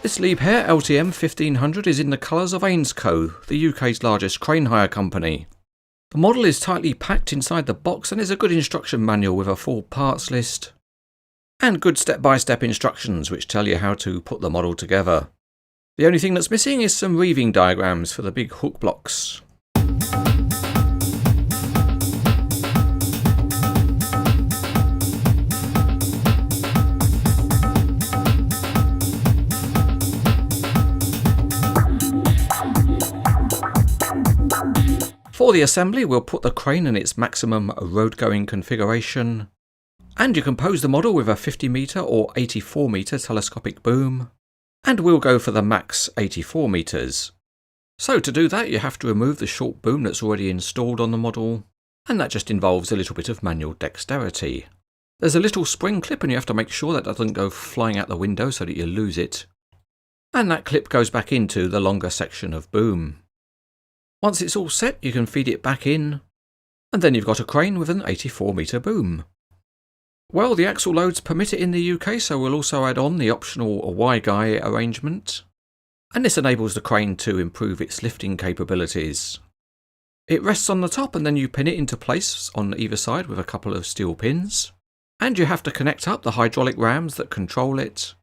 This Liebherr LTM 1500 is in the colours of Ainscough, the UK's largest crane hire company. The model is tightly packed inside the box and is a good instruction manual with a full parts list and good step-by-step instructions which tell you how to put the model together. The only thing that's missing is some reeving diagrams for the big hook blocks. For the assembly, we'll put the crane in its maximum road-going configuration, and you can pose the model with a 50 metre or 84 metre telescopic boom, and we'll go for the max 84 metres. So to do that, you have to remove the short boom that's already installed on the model, and that just involves a little bit of manual dexterity. There's a little spring clip and you have to make sure that doesn't go flying out the window so that you lose it, and that clip goes back into the longer section of boom. Once it's all set, you can feed it back in, and then you've got a crane with an 84 metre boom. Well, the axle loads permit it in the UK, so we'll also add on the optional Y-guy arrangement, and this enables the crane to improve its lifting capabilities. It rests on the top and then you pin it into place on either side with a couple of steel pins, and you have to connect up the hydraulic rams that control it.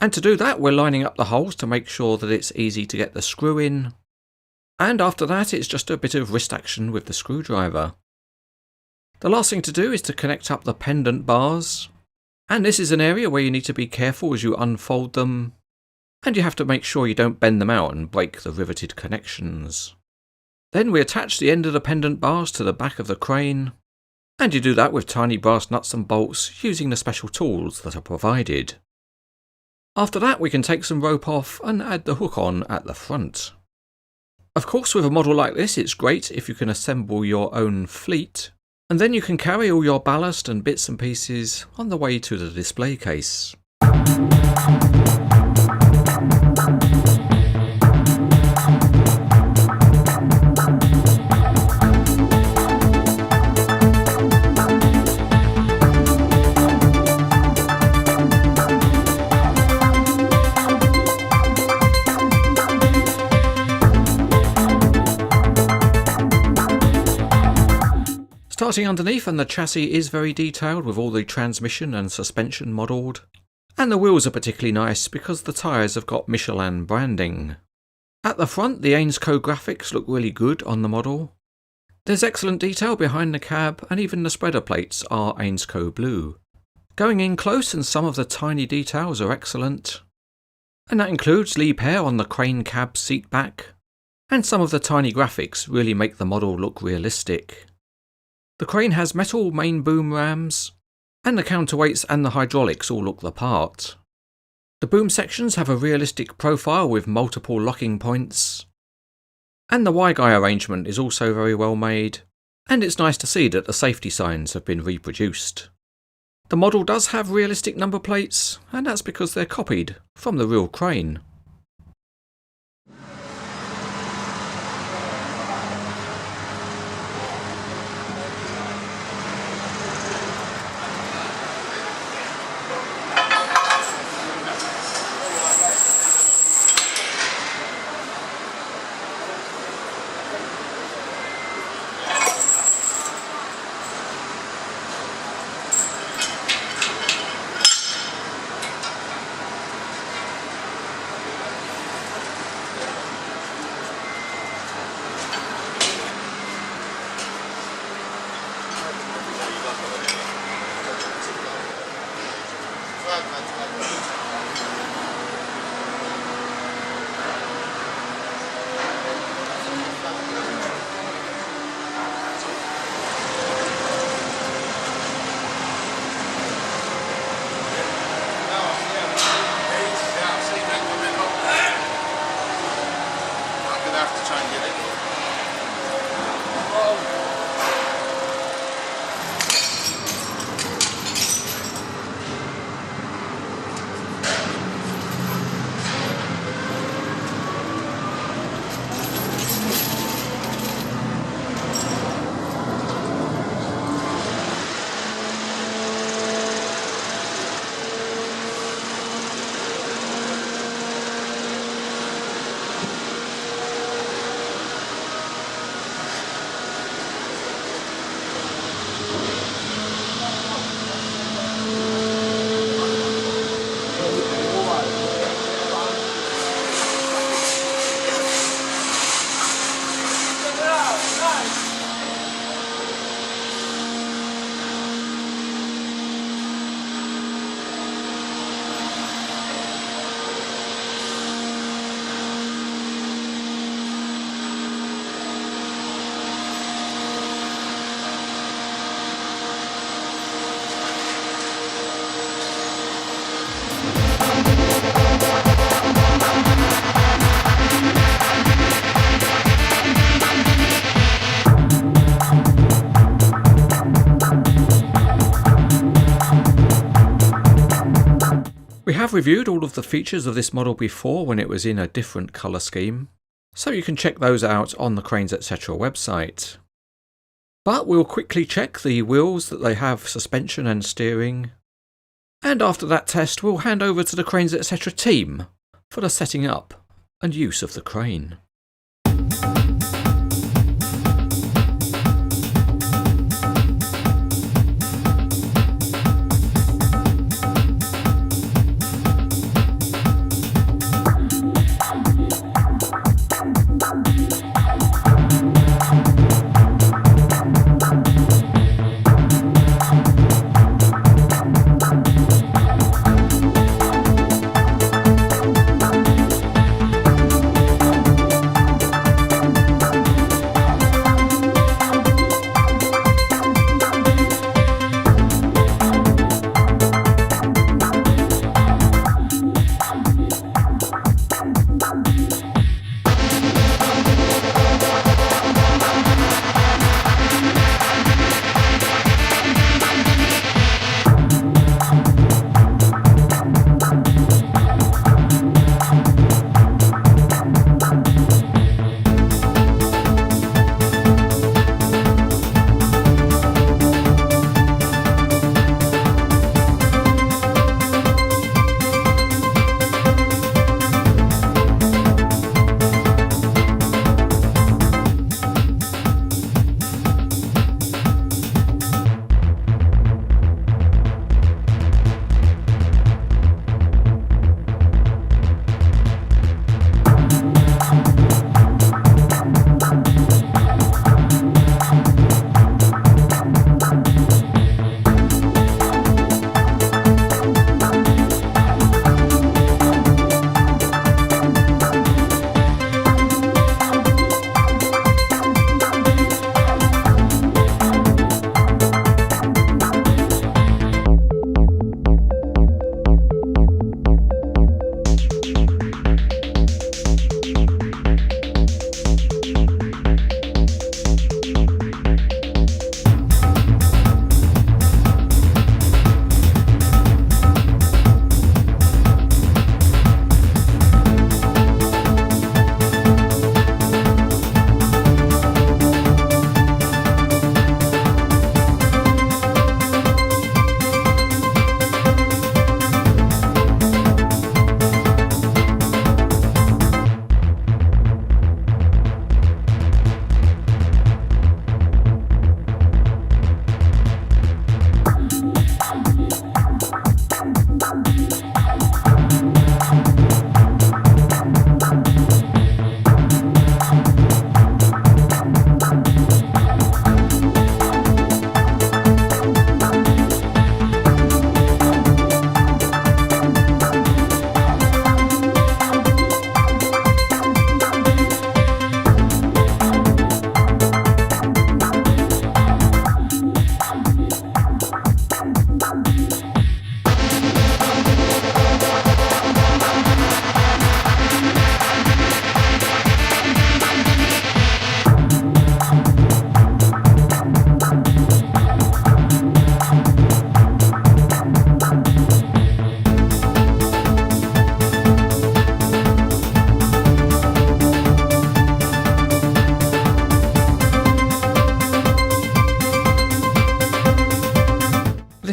And to do that, we're lining up the holes to make sure that it's easy to get the screw in. And after that, it's just a bit of wrist action with the screwdriver. The last thing to do is to connect up the pendant bars, and this is an area where you need to be careful as you unfold them, and you have to make sure you don't bend them out and break the riveted connections. Then we attach the end of the pendant bars to the back of the crane, and you do that with tiny brass nuts and bolts using the special tools that are provided. After that, we can take some rope off and add the hook on at the front. Of course, with a model like this, it's great if you can assemble your own fleet, and then you can carry all your ballast and bits and pieces on the way to the display case. Starting underneath, and the chassis is very detailed with all the transmission and suspension modelled, and the wheels are particularly nice because the tyres have got Michelin branding. At the front, the Ainscough graphics look really good on the model. There's excellent detail behind the cab, and even the spreader plates are Ainscough blue. Going in close, and some of the tiny details are excellent, and that includes Liebherr on the crane cab seat back, and some of the tiny graphics really make the model look realistic. The crane has metal main boom rams, and the counterweights and the hydraulics all look the part. The boom sections have a realistic profile with multiple locking points, and the Y-guy arrangement is also very well made, and it's nice to see that the safety signs have been reproduced. The model does have realistic number plates, and that's because they're copied from the real crane. reviewed all of the features of this model before when it was in a different colour scheme, so you can check those out on the Cranes Etc. website. But we'll quickly check the wheels that they have suspension and steering, and after that test we'll hand over to the Cranes Etc. team for the setting up and use of the crane.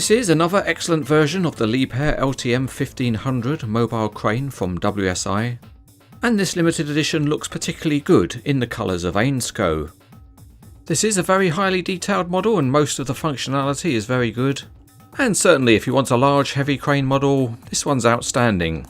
This is another excellent version of the Liebherr LTM 1500 mobile crane from WSI, and this limited edition looks particularly good in the colours of Ainscough. This is a very highly detailed model and most of the functionality is very good, and certainly if you want a large heavy crane model, this one's outstanding.